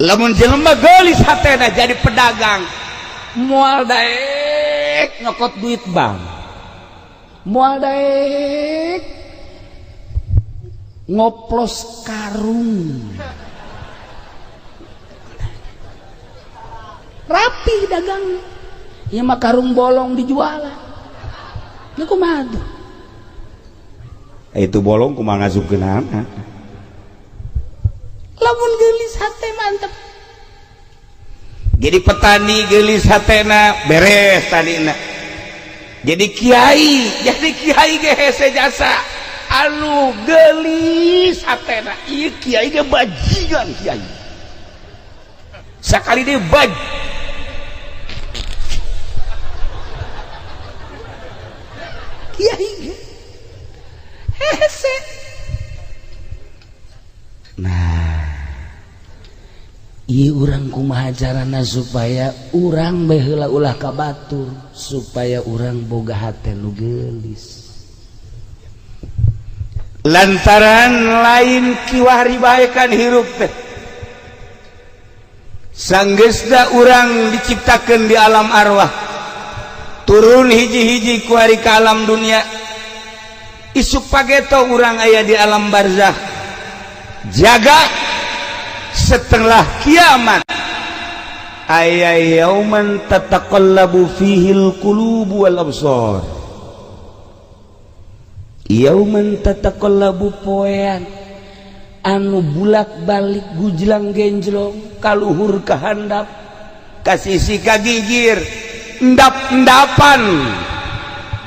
lamun jelema geulis hatena jadi pedagang moal daek nyokot duit bank, moal daek ngoplos karung, rapi dagang ya mah karung bolong dijualan ya kumaha tuh itu bolong kumaha ngasupkeunana lamun geulis hate mantep jadi petani geulis hatena beres tadina jadi kiai ge hese jasa anu geulis hatena ieu kiai ge bajingan kiai sakali dia kiai hese. Nah ieu urang kumaha carana supaya urang bae heula ulah ka batur supaya urang boga hate nu geulis lantaran lain kiwari baekan hirup teh sanggeusna urang diciptakeun di alam arwah turun hiji-hiji ku hari ke alam dunia isuk pageto urang aya di alam barzakh jaga setelah kiamat aya yauman tataqallabu fihil qulubu wal absar yauman tataqallabu poean anu bulak-balik gujlang genjlong kaluhur ka handap ka sisi ka gigir endap-endapan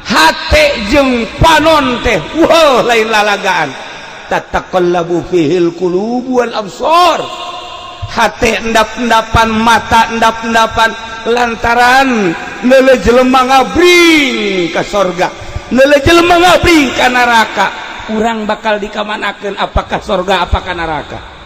hate jeung panon teh wah lain lalagaan tataqallabu fihil qulubu wal absar hate endap-endapan mata endap-endapan lantaran leuleuh jelema ngabring ka sorga leuleuh jelema ngabring ka neraka urang bakal dikamanakeun apakah sorga apakah neraka